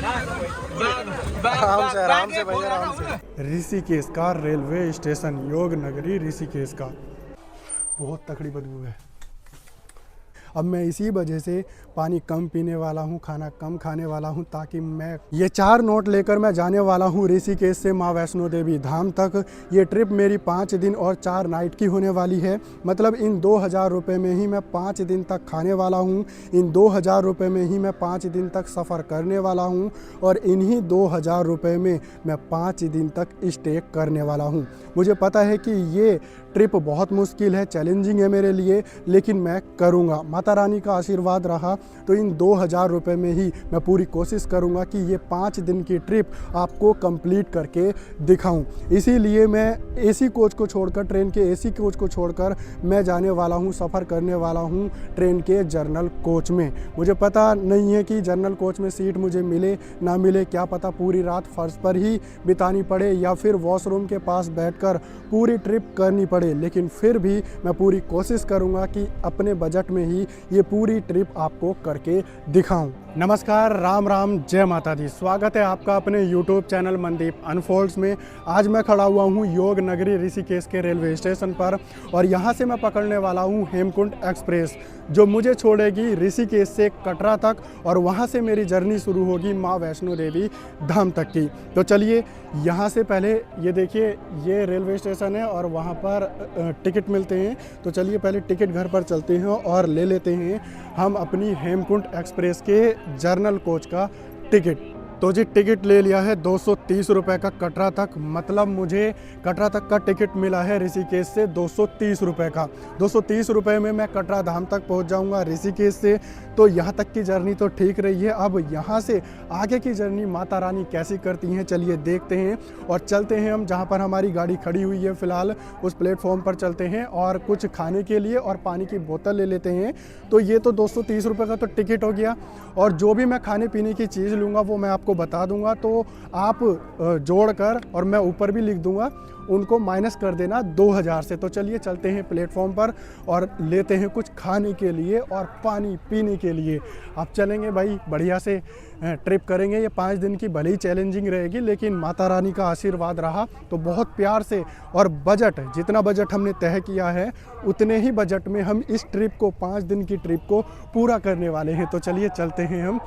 आराम से भैया, आराम से। ऋषिकेश का रेलवे स्टेशन, योग नगरी ऋषिकेश का। बहुत तकड़ी बदबू है। अब मैं इसी वजह से पानी कम पीने वाला हूँ, खाना कम खाने वाला हूँ, ताकि मैं ये 4 नोट लेकर मैं जाने वाला हूँ ऋषिकेश से माँ वैष्णो देवी धाम तक। ये ट्रिप मेरी 5 दिन और 4 नाइट की होने वाली है। मतलब इन 2000 रुपये में ही मैं 5 दिन तक खाने वाला हूँ, इन 2000 रुपये में ही मैं 5 दिन तक सफ़र करने वाला हूँ, और इन्हीं 2000 रुपये में मैं 5 दिन तक स्टे करने वाला हूँ। मुझे पता है कि ये ट्रिप बहुत मुश्किल है, चैलेंजिंग है मेरे लिए, लेकिन मैं करूँगा। माता रानी का आशीर्वाद रहा तो इन 2000 रुपये में ही मैं पूरी कोशिश करूँगा कि ये 5 दिन की ट्रिप आपको कंप्लीट करके दिखाऊं। इसीलिए मैं एसी कोच को छोड़कर, ट्रेन के एसी कोच को छोड़कर मैं जाने वाला हूँ, सफ़र करने वाला हूँ ट्रेन के जर्नल कोच में। मुझे पता नहीं है कि जर्नल कोच में सीट मुझे मिले ना मिले, क्या पता पूरी रात फर्श पर ही बितानी पड़े या फिर वॉशरूम के पास बैठकर पूरी ट्रिप करनी पड़े, लेकिन फिर भी मैं पूरी कोशिश करूँगा कि अपने बजट में ही ये पूरी ट्रिप आपको करके दिखाऊं। नमस्कार, राम राम, जय माता दी। स्वागत है आपका अपने YouTube चैनल मनदीप अनफोल्ड्स में। आज मैं खड़ा हुआ हूँ योग नगरी ऋषिकेश के रेलवे स्टेशन पर, और यहाँ से मैं पकड़ने वाला हूँ हेमकुंड एक्सप्रेस, जो मुझे छोड़ेगी ऋषिकेश से कटरा तक, और वहाँ से मेरी जर्नी शुरू होगी माँ वैष्णो देवी धाम तक की। तो चलिए, यहाँ से पहले ये देखिए, ये रेलवे स्टेशन है और वहाँ पर टिकट मिलते हैं। तो चलिए पहले टिकट घर पर चलते हैं और ले लेते हैं हम अपनी हेमकुंड एक्सप्रेस के जर्नल कोच का टिकट। तो जी टिकट ले लिया है 230 रुपये का कटरा तक। मतलब मुझे कटरा तक का टिकट मिला है ऋषिकेश से 230 रुपये का। 230 रुपये में मैं कटरा धाम तक पहुंच जाऊंगा ऋषिकेश से। तो यहाँ तक की जर्नी तो ठीक रही है। अब यहाँ से आगे की जर्नी माता रानी कैसी करती हैं, चलिए देखते हैं। और चलते हैं हम जहाँ पर हमारी गाड़ी खड़ी हुई है फ़िलहाल, उस प्लेटफॉर्म पर चलते हैं और कुछ खाने के लिए और पानी की बोतल ले लेते हैं। तो ये तो 230 रुपये का तो टिकट हो गया, और जो भी मैं खाने पीने की चीज़ लूँगा वो मैं आपको बता दूंगा। तो आप जोड़कर, और मैं ऊपर भी लिख दूंगा, उनको माइनस कर देना 2000 से। तो चलिए चलते हैं प्लेटफॉर्म पर और लेते हैं कुछ खाने के लिए और पानी पीने के लिए। आप चलेंगे भाई, बढ़िया से ट्रिप करेंगे। ये 5 दिन की भले ही चैलेंजिंग रहेगी, लेकिन माता रानी का आशीर्वाद रहा तो बहुत प्यार से, और बजट, जितना बजट हमने तय किया है उतने ही बजट में हम इस ट्रिप को, 5 दिन की ट्रिप को पूरा करने वाले हैं। तो चलिए चलते हैं हम।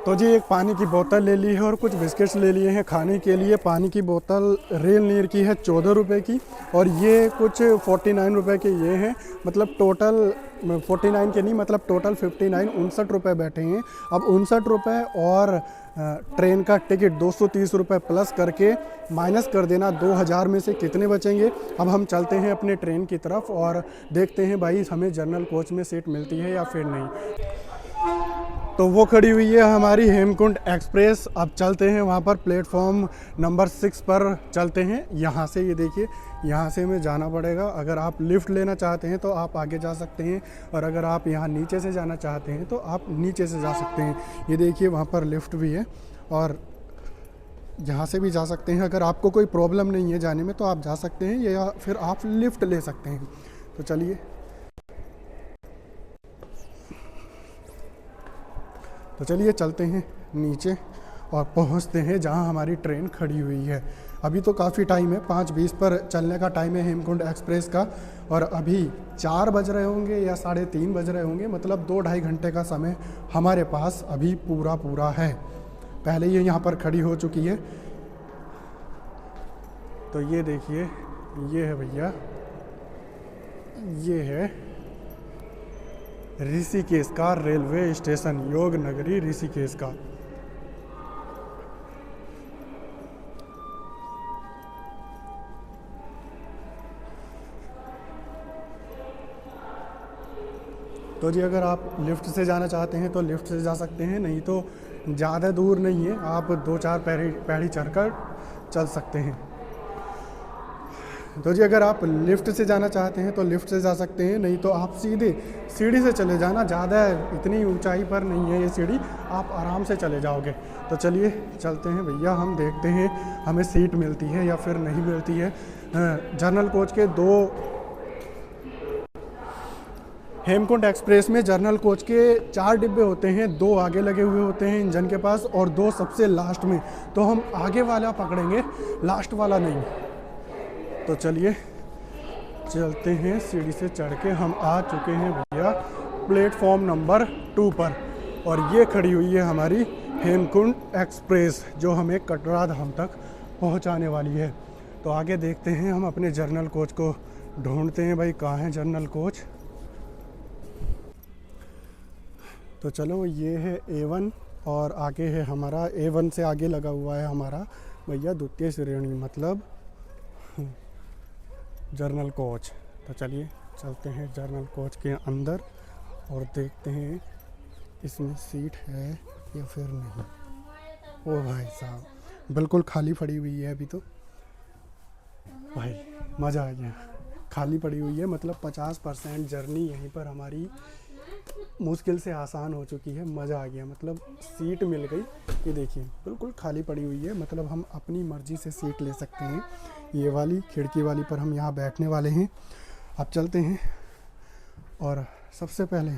तो जी एक पानी की बोतल ले ली है और कुछ बिस्किट्स ले लिए हैं खाने के लिए। पानी की बोतल रेल नीर की है 14 रुपये की, और ये कुछ 49 रुपये के ये हैं। मतलब टोटल 49 के नहीं, मतलब टोटल 59, 59 रुपये बैठे हैं। अब 59 रुपये और ट्रेन का टिकट 230 रुपये प्लस करके माइनस कर देना 2000 में से कितने बचेंगे। अब हम चलते हैं अपने ट्रेन की तरफ और देखते हैं भाई हमें जनरल कोच में सीट मिलती है या फिर नहीं। तो वो खड़ी हुई है हमारी हेमकुंड एक्सप्रेस। अब चलते हैं वहाँ पर, प्लेटफॉर्म नंबर 6 पर चलते हैं। यहाँ से ये देखिए, यहाँ से हमें जाना पड़ेगा। अगर आप लिफ्ट लेना चाहते हैं तो आप आगे जा सकते हैं, और अगर आप यहाँ नीचे से जाना चाहते हैं तो आप नीचे से जा सकते हैं। ये देखिए वहाँ पर लिफ्ट भी है, और यहाँ से भी जा सकते हैं। अगर आपको कोई प्रॉब्लम नहीं है जाने में तो आप जा सकते हैं, या फिर आप लिफ्ट ले सकते हैं। तो चलिए, चलते हैं नीचे और पहुंचते हैं जहां हमारी ट्रेन खड़ी हुई है। अभी तो काफ़ी टाइम है, 5:20 पर चलने का टाइम है हेमकुंड एक्सप्रेस का, और अभी 4 बज रहे होंगे या 3:30 बज रहे होंगे। मतलब 2-2.5 घंटे का समय हमारे पास अभी पूरा है। पहले ये यहाँ पर खड़ी हो चुकी है। तो ये देखिए, ये है भैया, ये है ऋषिकेश का रेलवे स्टेशन, योग नगरी ऋषिकेश का। तो जी अगर आप लिफ्ट से जाना चाहते हैं तो लिफ्ट से जा सकते हैं, नहीं तो ज़्यादा दूर नहीं है, आप 2-4 पैड़ी चढ़कर चल सकते हैं। तो जी अगर आप लिफ्ट से जाना चाहते हैं तो लिफ्ट से जा सकते हैं, नहीं तो आप सीधे सीढ़ी से चले जाना। ज़्यादा इतनी ऊंचाई पर नहीं है ये सीढ़ी, आप आराम से चले जाओगे। तो चलिए चलते हैं भैया, हम देखते हैं हमें सीट मिलती है या फिर नहीं मिलती है। जनरल कोच के हेमकुंड एक्सप्रेस में जर्नल कोच के 4 डिब्बे होते हैं, 2 आगे लगे हुए होते हैं इंजन के पास और 2 सबसे लास्ट में। तो हम आगे वाला पकड़ेंगे, लास्ट वाला नहीं। तो चलिए चलते हैं, सीढ़ी से चढ़ के हम आ चुके हैं भैया प्लेटफॉर्म नंबर 2 पर। और ये खड़ी हुई है हमारी हेमकुंड एक्सप्रेस जो हमें कटरा धाम तक पहुंचाने वाली है। तो आगे देखते हैं, हम अपने जर्नल कोच को ढूंढते हैं। भाई कहाँ है जर्नल कोच? तो चलो, ये है A1 और आगे है हमारा A1 से आगे लगा हुआ है हमारा भैया द्वितीय श्रेणी, मतलब जर्नल कोच। तो चलिए चलते हैं जर्नल कोच के अंदर और देखते हैं इसमें सीट है या फिर नहीं। ओ भाई साहब, बिल्कुल खाली पड़ी हुई है अभी तो। भाई मज़ा आ गया, खाली पड़ी हुई है, मतलब 50% जर्नी यहीं पर हमारी मुश्किल से आसान हो चुकी है। मज़ा आ गया, मतलब सीट मिल गई। ये देखिए बिल्कुल खाली पड़ी हुई है, मतलब हम अपनी मर्ज़ी से सीट ले सकते हैं। ये वाली खिड़की वाली पर हम यहाँ बैठने वाले हैं। अब चलते हैं और सबसे पहले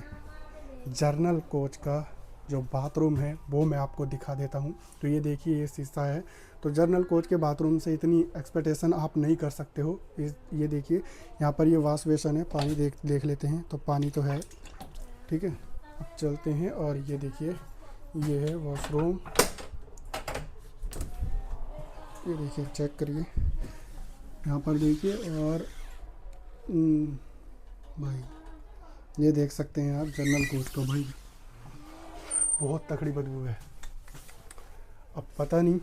जर्नल कोच का जो बाथरूम है वो मैं आपको दिखा देता हूँ। तो ये देखिए, ये शीशा है। तो जर्नल कोच के बाथरूम से इतनी एक्सपेक्टेशन आप नहीं कर सकते हो। ये देखिए, यहाँ पर ये वॉश बेसन है, पानी देख लेते हैं। तो पानी तो है, ठीक है। अब चलते हैं और ये देखिए, ये है वॉशरूम। ये देखिए, चेक करिए यहाँ पर देखिए। और भाई ये देख सकते हैं आप जर्नल कोच को। भाई बहुत तकड़ी बदबू है। अब पता नहीं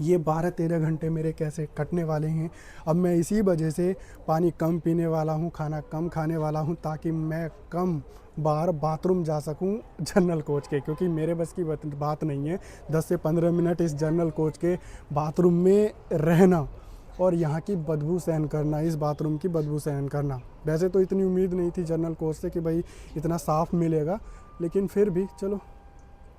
ये 12-13 घंटे मेरे कैसे कटने वाले हैं। अब मैं इसी वजह से पानी कम पीने वाला हूँ, खाना कम खाने वाला हूँ, ताकि मैं कम बार बाथरूम जा सकूँ जर्नल कोच के, क्योंकि मेरे बस की बात नहीं है 10 से 15 मिनट इस जर्नल कोच के बाथरूम में रहना और यहाँ की बदबू सहन करना, इस बाथरूम की बदबू सहन करना। वैसे तो इतनी उम्मीद नहीं थी जर्नल कोच से कि भाई इतना साफ़ मिलेगा, लेकिन फिर भी चलो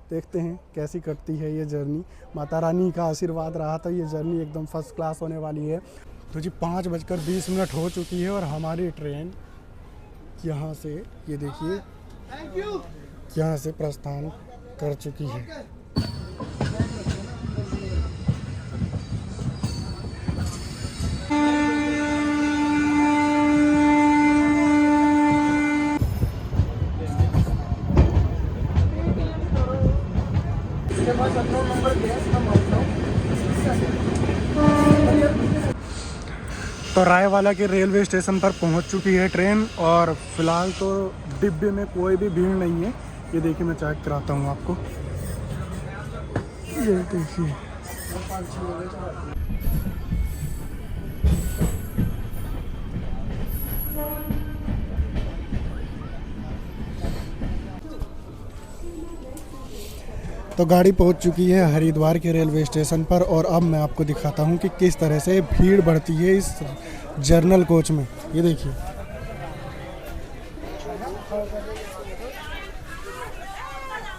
देखते हैं कैसी कटती है ये जर्नी। माता रानी का आशीर्वाद रहा था, ये जर्नी एकदम फर्स्ट क्लास होने वाली है। तो जी 5:20 हो चुकी है और हमारी ट्रेन यहाँ से, ये देखिए, यहाँ से प्रस्थान कर चुकी है। तो रायवाला के रेलवे स्टेशन पर पहुंच चुकी है ट्रेन और फिलहाल तो डिब्बे में कोई भी भीड़ नहीं है। ये देखिए, मैं चेक कराता हूँ आपको। ये देखिए, तो गाड़ी पहुंच चुकी है हरिद्वार के रेलवे स्टेशन पर और अब मैं आपको दिखाता हूं कि किस तरह से भीड़ बढ़ती है इस जर्नल कोच में। ये देखिए,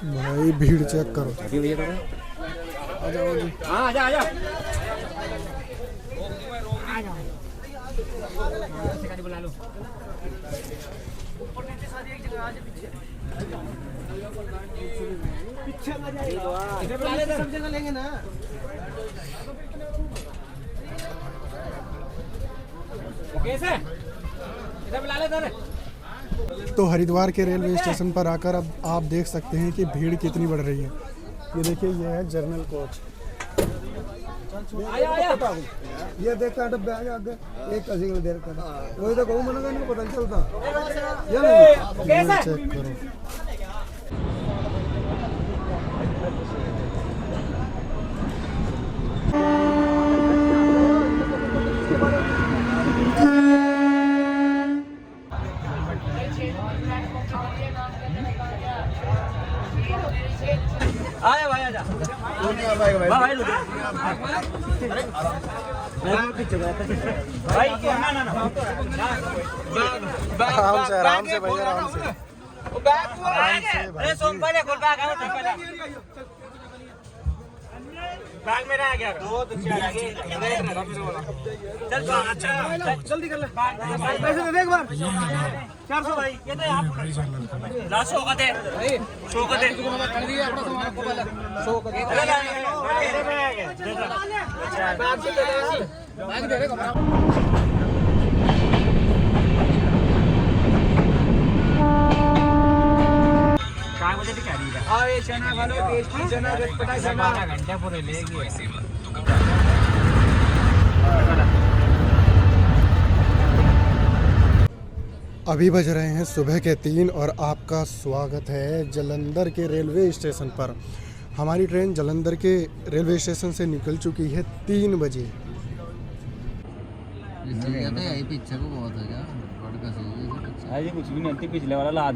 भाई भीड़ चेक करो। आ जाओ जी, आ जाओ। सब जगह लेंगे ना। तो हरिद्वार के रेलवे स्टेशन पर आकर अब आप देख सकते हैं कि भीड़ कितनी बढ़ रही है। ये देखिए, ये है जर्नल कोच। ये देखता है डब्बे आगे आगे एक कसी को देर कर, वही तो कहूँ मना नहीं पता चलता। ये चेक करो। आया भाई, आजा भाई भाई भाई ना ना ना, आराम से भैया, आराम से। अरे सोम पहले खोल बैग आओ, पहले बैग मेरा आ गया दो तो चार आगे चल जल्दी कर ले पैसे दे दे एक बार 400 भाई ये तो आप लास्ट 100 का दे 100 का दे कर दिया अपना सामान को पहले 100 का दे बैग से दे बैग दे रे काय मुझे भी कैरी है हां ये चना वालो टेस्टी चना पटाई चना घंटे पूरे लेगी अभी बज रहे हैं सुबह के 3 और आपका स्वागत है जालंधर के रेलवे स्टेशन पर। हमारी ट्रेन जालंधर के रेलवे स्टेशन से निकल चुकी है 3 बजे। पीछे को बहुत है क्या अरे कुछ भी नहीं पिछले वाला ला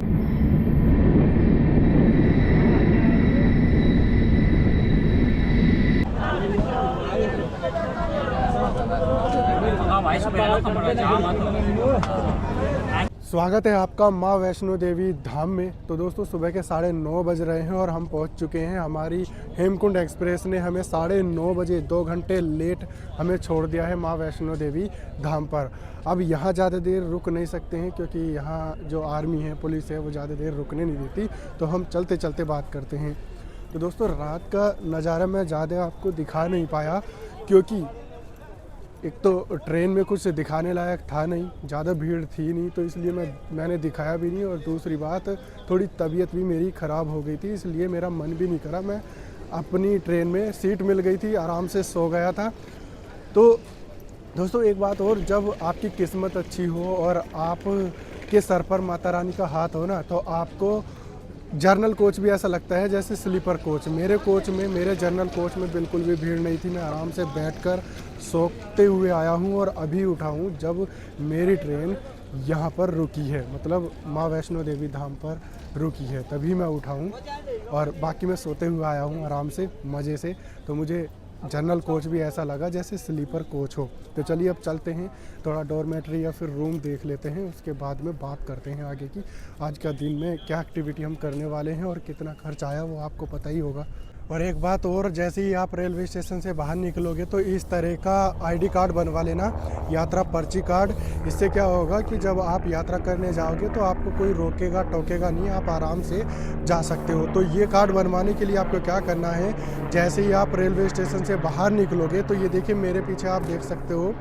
स्वागत है आपका माँ वैष्णो देवी धाम में। तो दोस्तों सुबह के 9:30 बज रहे हैं और हम पहुंच चुके हैं। हमारी हेमकुंड एक्सप्रेस ने हमें 9:30 बजे 2 घंटे लेट हमें छोड़ दिया है माँ वैष्णो देवी धाम पर। अब यहाँ ज़्यादा देर रुक नहीं सकते हैं क्योंकि यहाँ जो आर्मी है पुलिस है वो ज़्यादा देर रुकने नहीं देती, तो हम चलते चलते बात करते हैं। तो दोस्तों रात का नज़ारा मैं ज़्यादा आपको दिखा नहीं पाया क्योंकि एक तो ट्रेन में कुछ दिखाने लायक था नहीं, ज़्यादा भीड़ थी नहीं, तो इसलिए मैंने दिखाया भी नहीं। और दूसरी बात थोड़ी तबीयत भी मेरी ख़राब हो गई थी, इसलिए मेरा मन भी नहीं करा। मैं अपनी ट्रेन में सीट मिल गई थी, आराम से सो गया था। तो दोस्तों एक बात और, जब आपकी किस्मत अच्छी हो और आप के सर पर माता रानी का हाथ हो ना, तो आपको जर्नल कोच भी ऐसा लगता है जैसे स्लीपर कोच। मेरे जर्नल कोच में बिल्कुल भी भीड़ नहीं थी। मैं आराम से बैठकर सोते हुए आया हूँ और अभी उठा हूँ जब मेरी ट्रेन यहाँ पर रुकी है, मतलब माँ वैष्णो देवी धाम पर रुकी है, तभी मैं उठा हूँ। और बाकी मैं सोते हुए आया हूँ आराम से मज़े से। तो मुझे जनरल कोच भी ऐसा लगा जैसे स्लीपर कोच हो। तो चलिए अब चलते हैं, थोड़ा डॉर्मेट्री या फिर रूम देख लेते हैं, उसके बाद में बात करते हैं आगे की आज का दिन में क्या एक्टिविटी हम करने वाले हैं और कितना खर्च आया वो आपको पता ही होगा। और एक बात और, जैसे ही आप रेलवे स्टेशन से बाहर निकलोगे तो इस तरह का आईडी कार्ड बनवा लेना, यात्रा पर्ची कार्ड। इससे क्या होगा कि जब आप यात्रा करने जाओगे तो आपको कोई रोकेगा टोकेगा नहीं, आप आराम से जा सकते हो। तो ये कार्ड बनवाने के लिए आपको क्या करना है, जैसे ही आप रेलवे स्टेशन से बाहर निकलोगे तो ये देखिए मेरे पीछे आप देख सकते हो,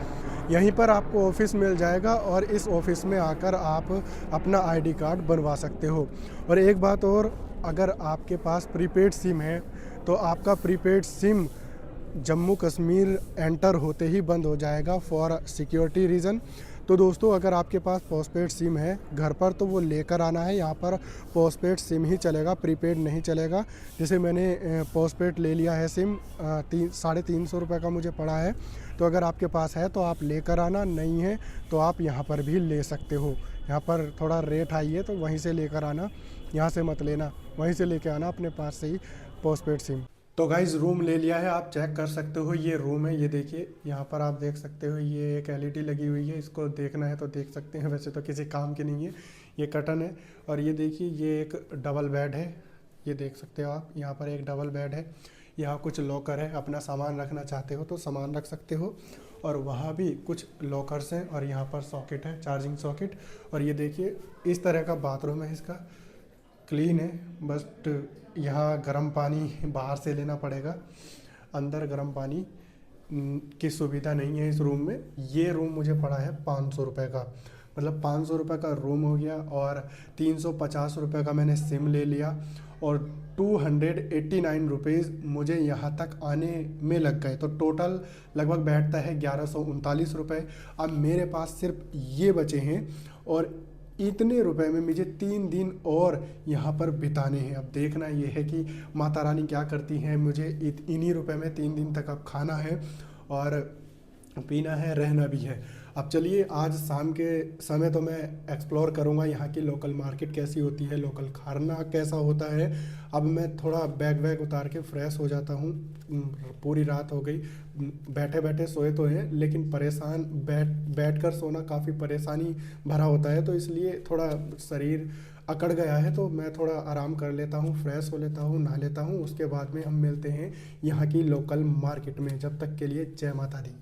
यहीं पर आपको ऑफिस मिल जाएगा और इस ऑफिस में आकर आप अपना आईडी कार्ड बनवा सकते हो। और एक बात और, अगर आपके पास प्रीपेड सिम है तो आपका prepaid SIM Jammu Kashmir enter होते ही बंद हो जाएगा फॉर सिक्योरिटी रीज़न। तो दोस्तों अगर आपके पास पोस्टपेड सिम है घर पर तो वो लेकर आना है। यहाँ पर पोस्टपेड सिम ही चलेगा, प्रीपेड नहीं चलेगा। जैसे मैंने पोस्टपेड ले लिया है सिम, 350 रुपये का मुझे पड़ा है। तो अगर आपके पास है तो आप लेकर आना, नहीं है तो आप यहाँ पर भी ले सकते हो। यहाँ पर थोड़ा रेट हाई है तो वहीं से लेकर आना, यहाँ से मत लेना, वहीं से लेकर आना अपने पास से ही पोस्टपेड सिम। तो गाइज़ रूम ले लिया है, आप चेक कर सकते हो। ये रूम है, ये देखिए यहाँ पर आप देख सकते हो, ये एक एलईडी लगी हुई है, इसको देखना है तो देख सकते हैं, वैसे तो किसी काम की नहीं है। ये कर्टन है और ये देखिए ये एक डबल बेड है, ये देख सकते हो आप, यहाँ पर एक डबल बेड है। यहाँ कुछ लॉकर है, अपना सामान रखना चाहते हो तो सामान रख सकते हो। और वहाँ भी कुछ लॉकर्स हैं और यहाँ पर सॉकेट है, चार्जिंग सॉकेट। और ये देखिए इस तरह का बाथरूम है, इसका क्लीन है, बस यहाँ गर्म पानी बाहर से लेना पड़ेगा, अंदर गर्म पानी की सुविधा नहीं है इस रूम में। ये रूम मुझे पड़ा है 500 रुपये का, मतलब 500 रुपये का रूम हो गया। और 350 रुपये का मैंने सिम ले लिया और 289 रुपीज़ मुझे यहाँ तक आने में लग गए। तो टोटल लगभग बैठता है 1139 रुपये। अब मेरे पास सिर्फ ये बचे हैं और इतने रुपए में मुझे 3 दिन और यहाँ पर बिताने हैं। अब देखना ये है कि माता रानी क्या करती हैं। मुझे इन्हीं रुपए में 3 दिन तक अब खाना है और पीना है, रहना भी है। अब चलिए आज शाम के समय तो मैं एक्सप्लोर करूंगा यहाँ की लोकल मार्केट कैसी होती है, लोकल खाना कैसा होता है। अब मैं थोड़ा बैग वैग उतार के फ्रेश हो जाता हूँ। पूरी रात हो गई, बैठे बैठे सोए तो हैं लेकिन परेशान, बैठ कर सोना काफ़ी परेशानी भरा होता है, तो इसलिए थोड़ा शरीर अकड़ गया है। तो मैं थोड़ा आराम कर लेता हूँ, फ्रेश हो लेता हूँ, नहा लेता हूँ। उसके बाद में हम मिलते हैं यहाँ की लोकल मार्केट में। जब तक के लिए जय माता दी।